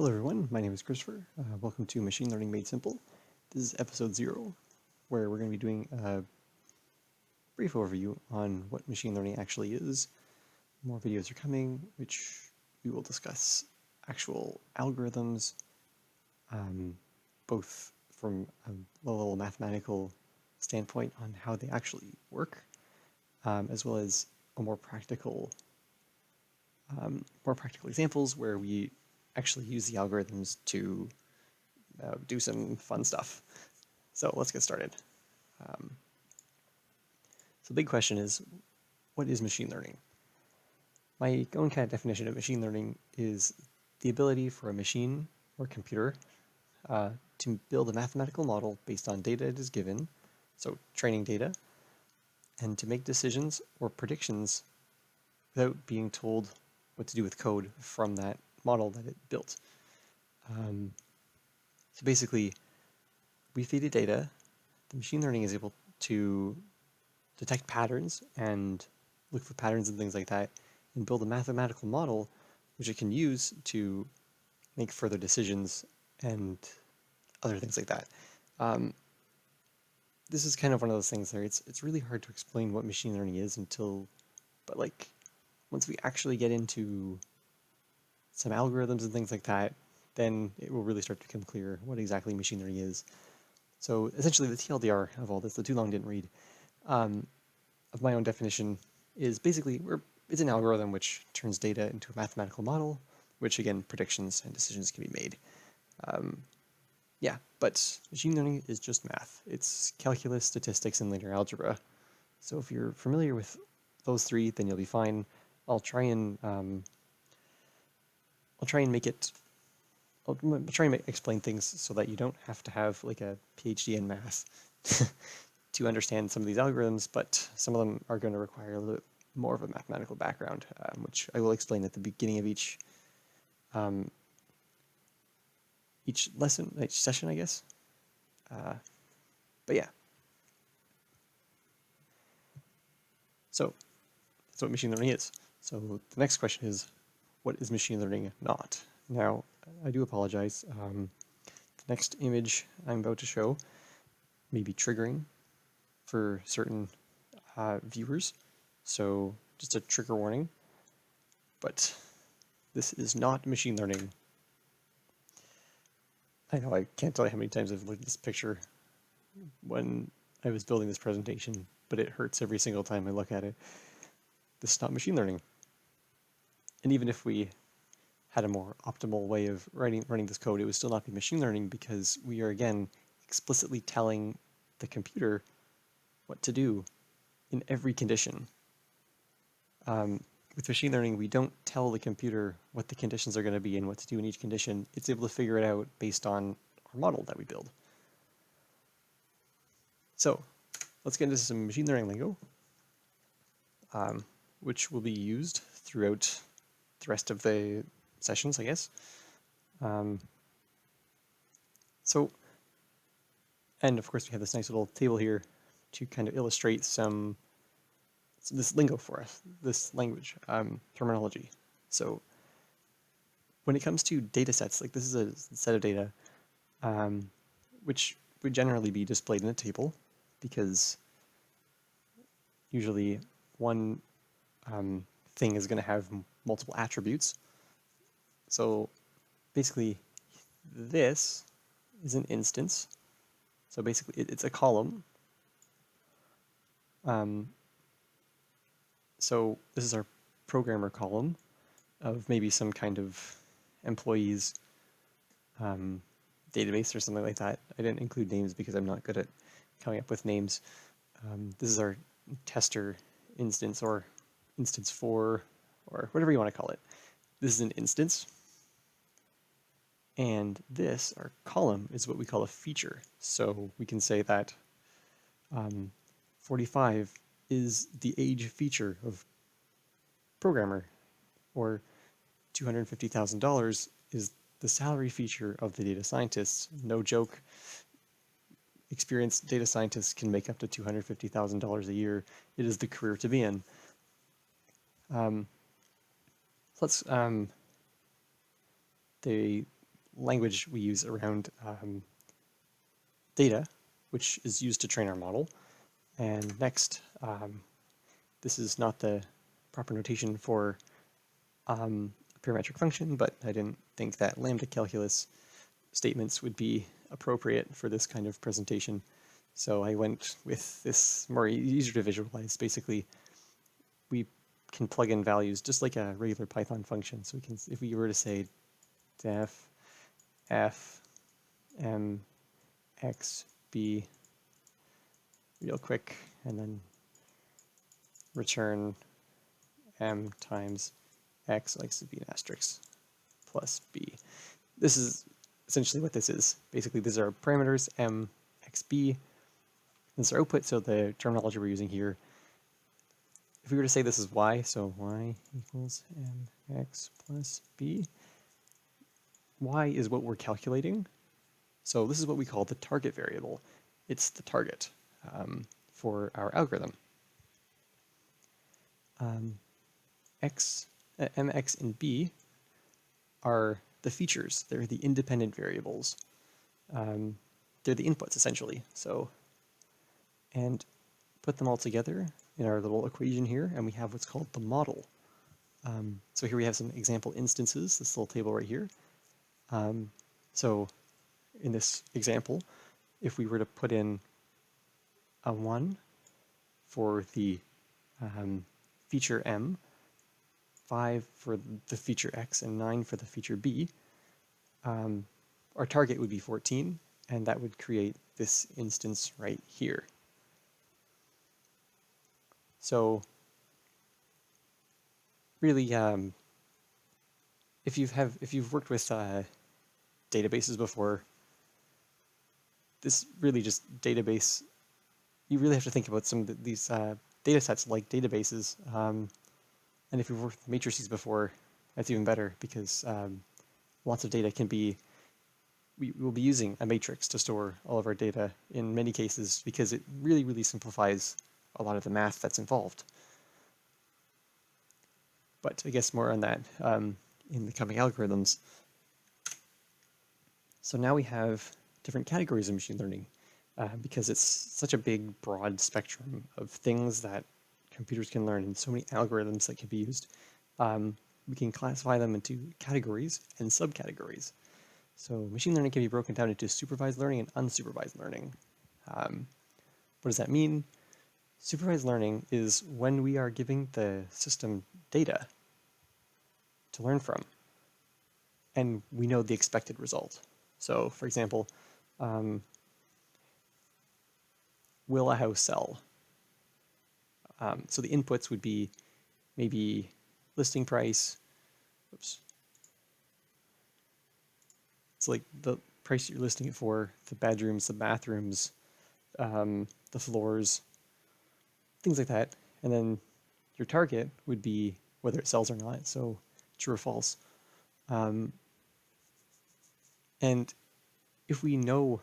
Hello everyone, my name is Christopher. Welcome to Machine Learning Made Simple. This is episode 0, where we're going to be doing a brief overview on what machine learning actually is. More videos are coming, which we will discuss actual algorithms, both from a low-level mathematical standpoint on how they actually work, as well as a more practical examples where we actually use the algorithms to do some fun stuff. So let's get started. So the big question is, what is machine learning? My own kind of definition of machine learning is the ability for a machine or computer to build a mathematical model based on data it is given, so training data, and to make decisions or predictions without being told what to do with code from that model that it built. So basically, we feed it data, the machine learning is able to detect patterns and look for patterns and things like that, and build a mathematical model which it can use to make further decisions and other things like that. This is kind of one of those things there. It's really hard to explain what machine learning is but like once we actually get into some algorithms and things like that, then it will really start to become clear what exactly machine learning is. So essentially the TLDR of all this, the too long didn't read, of my own definition is basically it's an algorithm which turns data into a mathematical model, which again, predictions and decisions can be made. Yeah, but machine learning is just math. It's calculus, statistics, and linear algebra. So if you're familiar with those three, then you'll be fine. I'll try and explain things so that you don't have to have like a PhD in math to understand some of these algorithms, but some of them are going to require a little bit more of a mathematical background, which I will explain at the beginning of each lesson, each session, I guess. But yeah. So that's what machine learning is. So the next question is, what is machine learning not? Now, I do apologize. The next image I'm about to show may be triggering for certain viewers. So just a trigger warning. But this is not machine learning. I know I can't tell you how many times I've looked at this picture when I was building this presentation, but it hurts every single time I look at it. This is not machine learning. And even if we had a more optimal way of running this code, it would still not be machine learning because we are, again, explicitly telling the computer what to do in every condition. With machine learning, we don't tell the computer what the conditions are going to be and what to do in each condition. It's able to figure it out based on our model that we build. So let's get into some machine learning lingo, which will be used throughout the rest of the sessions, I guess. And of course we have this nice little table here to kind of illustrate this lingo for us, this language, terminology. So when it comes to data sets, like this is a set of data, which would generally be displayed in a table, because usually one thing is going to have multiple attributes. So basically this is an instance. So basically it's a column. So this is our programmer column of maybe some kind of employees database or something like that. I didn't include names because I'm not good at coming up with names. This is our tester instance, or instance 4, or whatever you want to call it. This is an instance. And this, our column, is what we call a feature. So we can say that 45 is the age feature of programmer, or $250,000 is the salary feature of the data scientists. No joke. Experienced data scientists can make up to $250,000 a year. It is the career to be in. language we use around data, which is used to train our model. And next, this is not the proper notation for a parametric function, but I didn't think that lambda calculus statements would be appropriate for this kind of presentation. So I went with this more easier to visualize. Basically, we can plug in values just like a regular Python function. So we can, if we were to say def f m x b real quick, and then return m times x likes to be an asterisk plus b. This is essentially what this is. Basically, these are parameters m, x, b. This is our output, so the terminology we're using here. If we were to say this is y, so y equals mx plus b, y is what we're calculating. So this is what we call the target variable. It's the target for our algorithm. Mx and b are the features. They're the independent variables. They're the inputs, essentially. So, and put them all together in our little equation here, and we have what's called the model. So here we have some example instances, this little table right here. So in this example, if we were to put in a 1 for the feature m, 5 for the feature x, and 9 for the feature b, our target would be 14, and that would create this instance right here. So really, if you've worked with databases before, this really just database, you really have to think about some of these data sets like databases. And if you've worked with matrices before, that's even better, because lots of data can be, we will be using a matrix to store all of our data in many cases, because it really, really simplifies a lot of the math that's involved. But I guess more on that in the coming algorithms. So now we have different categories of machine learning, because it's such a big, broad spectrum of things that computers can learn and so many algorithms that can be used. We can classify them into categories and subcategories. So machine learning can be broken down into supervised learning and unsupervised learning. What does that mean? Supervised learning is when we are giving the system data to learn from, and we know the expected result. So, for example, will a house sell? So the inputs would be maybe listing price. Oops. It's like the price you're listing it for, the bedrooms, the bathrooms, the floors, things like that. And then your target would be whether it sells or not, so true or false. And if we know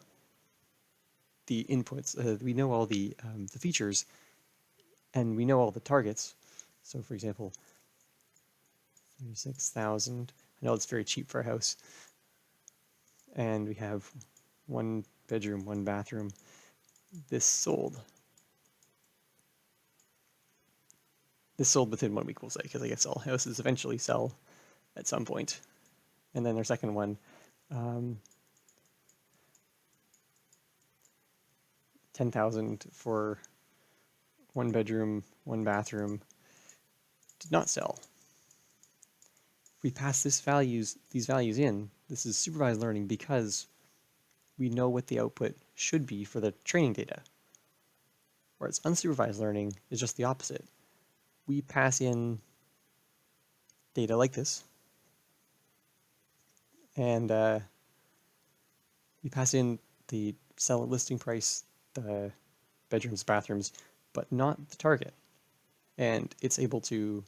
the inputs, we know all the features, and we know all the targets. So for example, 36,000. I know it's very cheap for a house. And we have 1 bedroom, 1 bathroom. This sold. This sold within 1 week, we'll say, because I guess all houses eventually sell at some point. And then our second one, 10,000 for 1 bedroom, 1 bathroom, did not sell. If we pass these values in, this is supervised learning because we know what the output should be for the training data. Whereas unsupervised learning is just the opposite. We pass in data like this, and we pass in the sell listing price, the bedrooms, bathrooms, but not the target. And it's able to,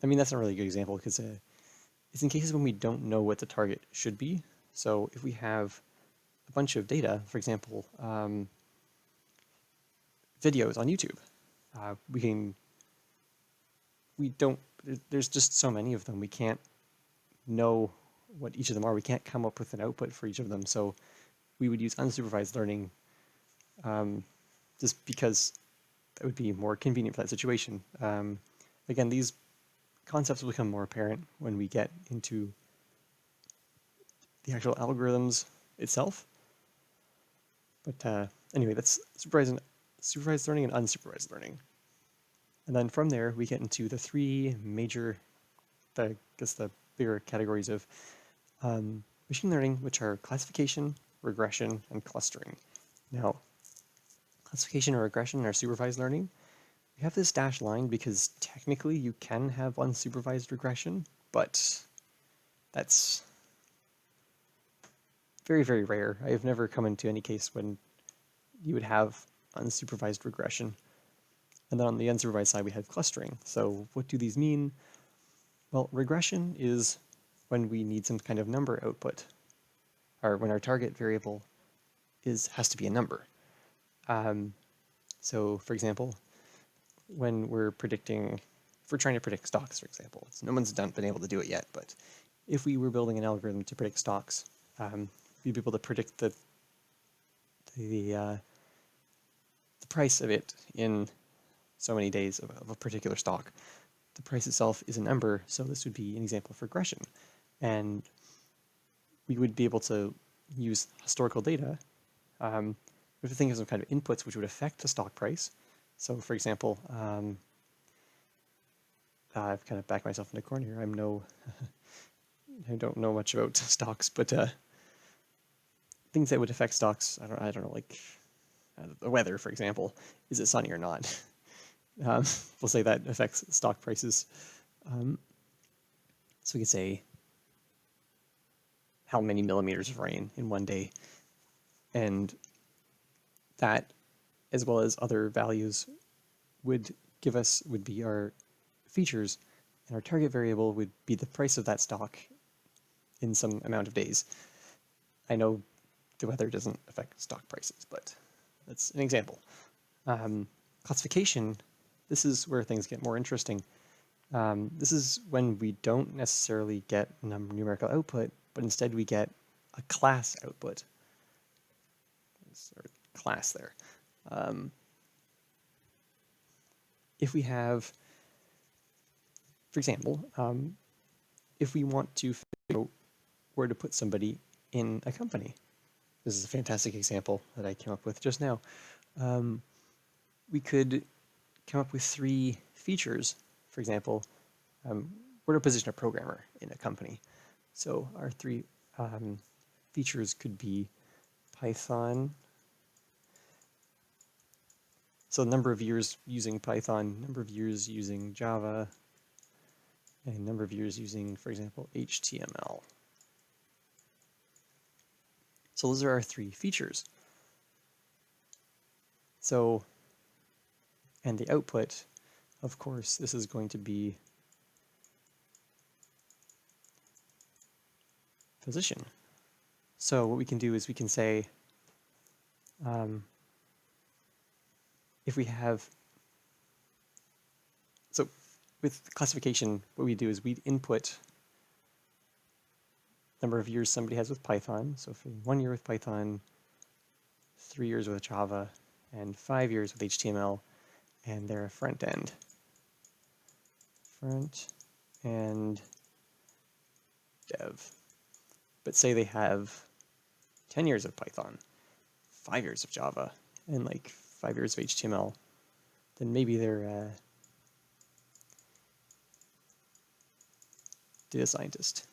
I mean, that's not really a good example, because it's in cases when we don't know what the target should be. So if we have a bunch of data, for example, videos on YouTube, there's just so many of them, we can't know what each of them are. We can't come up with an output for each of them. So we would use unsupervised learning just because that would be more convenient for that situation. Again, these concepts will become more apparent when we get into the actual algorithms itself. But anyway, that's supervised learning and unsupervised learning. And then from there, we get into the three major, I guess the bigger categories of machine learning, which are classification, regression, and clustering. Now, classification or regression are supervised learning. We have this dashed line because technically you can have unsupervised regression, but that's very, very rare. I have never come into any case when you would have unsupervised regression. And then on the unsupervised side, we have clustering. So what do these mean? Well, regression is when we need some kind of number output, or when our target variable has to be a number. So for example, when we're trying to predict stocks, for example, no one's been able to do it yet, but if we were building an algorithm to predict stocks, we'd be able to predict the price of it in so many days of a particular stock. The price itself is a number, so this would be an example of regression. And we would be able to use historical data. We have to think of some kind of inputs which would affect the stock price. So for example, I've kind of backed myself in the corner here. I don't know much about stocks, but things that would affect stocks, I don't know, like the weather, for example. Is it sunny or not? We'll say that affects stock prices. So we could say how many millimeters of rain in one day. And that, as well as other values, would be our features, and our target variable would be the price of that stock in some amount of days. I know the weather doesn't affect stock prices, but that's an example. Classification, this is where things get more interesting. This is when we don't necessarily get a numerical output, but instead we get a class output. Or class there. If we have, for example, if we want to figure out where to put somebody in a company, this is a fantastic example that I came up with just now. We could come up with three features. For example, where to position a programmer in a company. So our three features could be Python. So number of years using Python, number of years using Java, and number of years using, for example, HTML. So those are our three features. So, and the output, of course, this is going to be position. So what we can do is we can say, if we have, so with classification, what we do is we input number of years somebody has with Python. So for 1 year with Python, 3 years with Java, and 5 years with HTML, and they're a front end. Front and dev. But say they have 10 years of Python, 5 years of Java, and like 5 years of HTML, then maybe they're data scientist.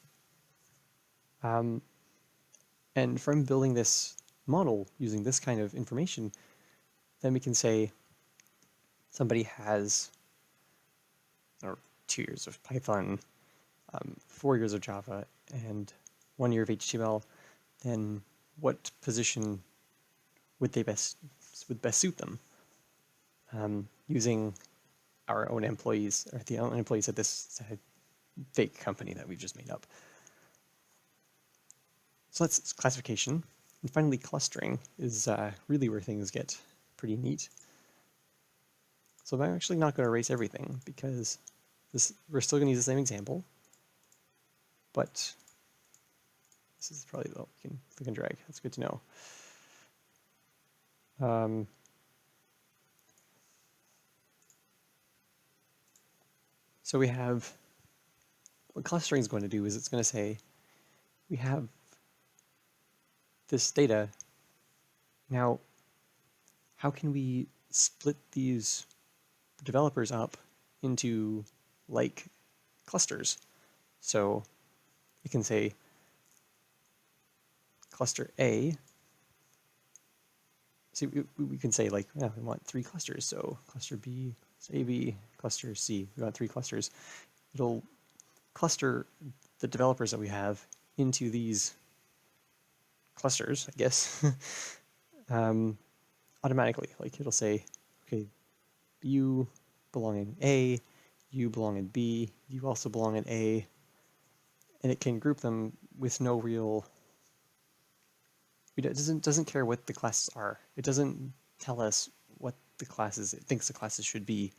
And from building this model using this kind of information, then we can say somebody has 2 years of Python, 4 years of Java, and 1 year of HTML, then what position would best suit them? Using our own employees, or the own employees at this fake company that we've just made up. So that's classification. And finally, clustering is really where things get pretty neat. So I'm actually not going to erase everything because we're still going to use the same example, but This is probably, oh, you can click and drag. That's good to know. So we have, what clustering is going to do is it's going to say, we have this data. Now, how can we split these developers up into like clusters? So it can say cluster A. So we can say like, yeah, we want 3 clusters. So cluster B, AB, cluster C, we want 3 clusters. It'll cluster the developers that we have into these clusters, I guess, automatically. Like it'll say, okay, you belong in A, you belong in B, you also belong in A, and it can group them with no real, it doesn't care what the classes are. It doesn't tell us what the classes, it thinks the classes should be,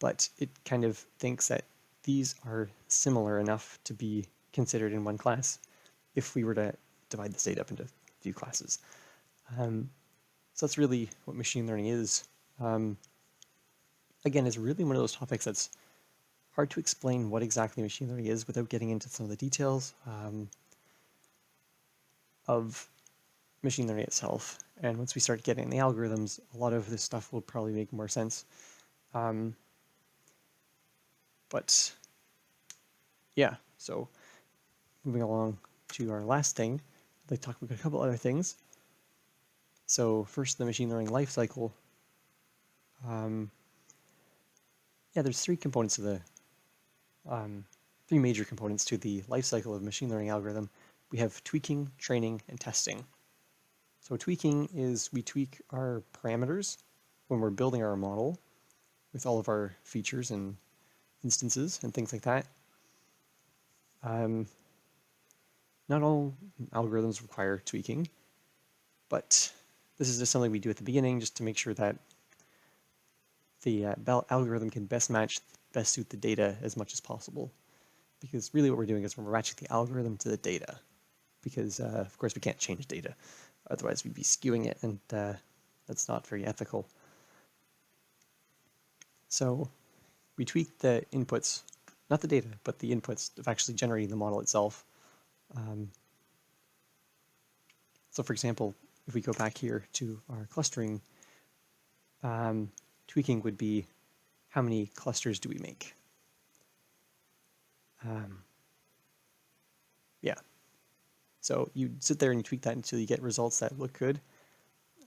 but it kind of thinks that these are similar enough to be considered in one class if we were to divide this data up into a few classes. So that's really what machine learning is. Again, it's really one of those topics that's hard to explain what exactly machine learning is without getting into some of the details of machine learning itself. And once we start getting the algorithms, a lot of this stuff will probably make more sense. But yeah, so moving along to our last thing, I'd like to talk about a couple other things. So first, the machine learning lifecycle. Yeah, there's 3 components to the 3 major components to the lifecycle of machine learning algorithm. We have tweaking, training, and testing. So tweaking is we tweak our parameters when we're building our model with all of our features and instances and things like that. Not all algorithms require tweaking, but this is just something we do at the beginning just to make sure that the algorithm can best suit the data as much as possible. Because really what we're doing is we're matching the algorithm to the data. Because, of course, we can't change data. Otherwise, we'd be skewing it, and that's not very ethical. So we tweak the inputs, not the data, but the inputs of actually generating the model itself. So for example, if we go back here to our clustering, tweaking would be how many clusters do we make? Yeah. So you sit there and you tweak that until you get results that look good.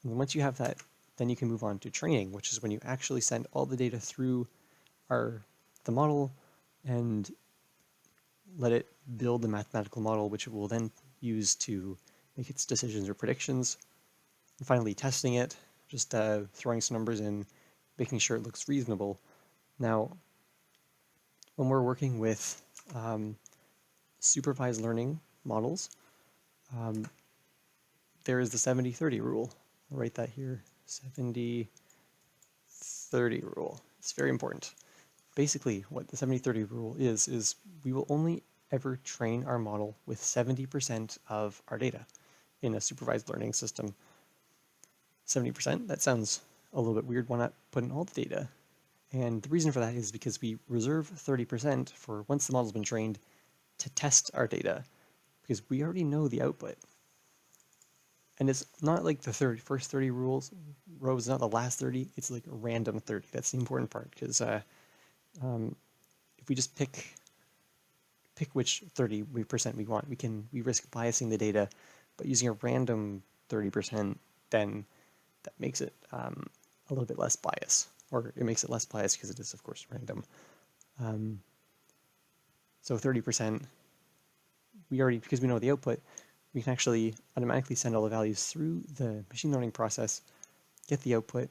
And once you have that, then you can move on to training, which is when you actually send all the data through the model and let it build the mathematical model, which it will then use to make its decisions or predictions. And finally, testing it, just throwing some numbers in, making sure it looks reasonable. Now, when we're working with supervised learning models, there is the 70-30 rule. I'll write that here, 70-30 rule. It's very important. Basically, what the 70-30 rule is we will only ever train our model with 70% of our data in a supervised learning system. 70%, that sounds a little bit weird. Why not put in all the data? And the reason for that is because we reserve 30% for once the model's been trained to test our data, because we already know the output. And it's not like the first 30 rows, not the last 30, it's like a random 30. That's the important part, because if we just pick which 30% we want, we risk biasing the data, but using a random 30%, then that makes it a little bit less bias, or it makes it less biased because it is, of course, random. So 30%, because we know the output, we can actually automatically send all the values through the machine learning process, get the output,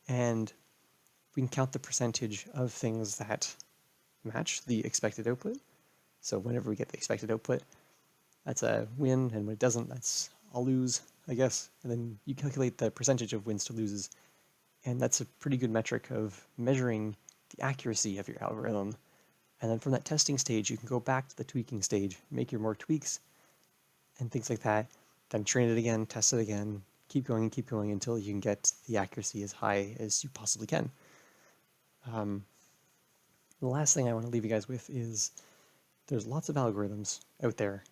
and we can count the percentage of things that match the expected output. So whenever we get the expected output, that's a win, and when it doesn't, that's a lose, I guess. And then you calculate the percentage of wins to loses, and that's a pretty good metric of measuring the accuracy of your algorithm. And then from that testing stage, you can go back to the tweaking stage, make your more tweaks, and things like that, then train it again, test it again, keep going until you can get the accuracy as high as you possibly can. The last thing I want to leave you guys with is there's lots of algorithms out there,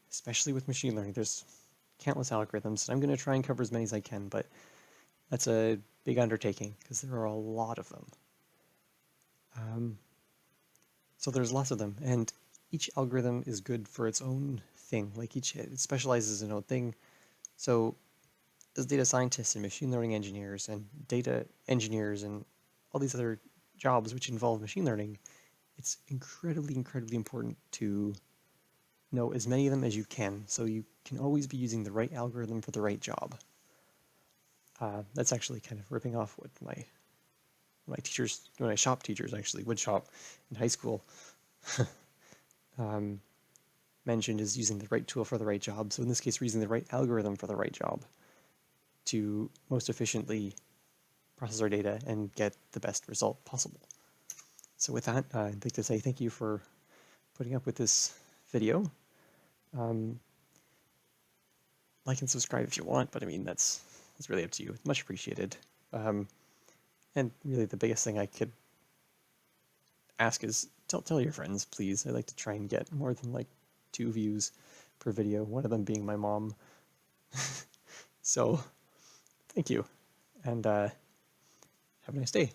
especially with machine learning. There's countless algorithms, and I'm going to try and cover as many as I can, but that's a big undertaking because there are a lot of them. So there's lots of them, and each algorithm is good for its own thing. Like it specializes in its own thing. So as data scientists and machine learning engineers and data engineers and all these other jobs which involve machine learning, it's incredibly, incredibly important to know as many of them as you can, so you can always be using the right algorithm for the right job. That's actually kind of ripping off what my teachers, my shop teachers actually, wood shop in high school, mentioned is using the right tool for the right job. So in this case, we're using the right algorithm for the right job to most efficiently process our data and get the best result possible. So with that, I'd like to say thank you for putting up with this video. Like and subscribe if you want, but I mean, that's really up to you. It's much appreciated. And really the biggest thing I could ask is tell your friends, please. I'd like to try and get more than like 2 views per video, one of them being my mom. So thank you, and have a nice day.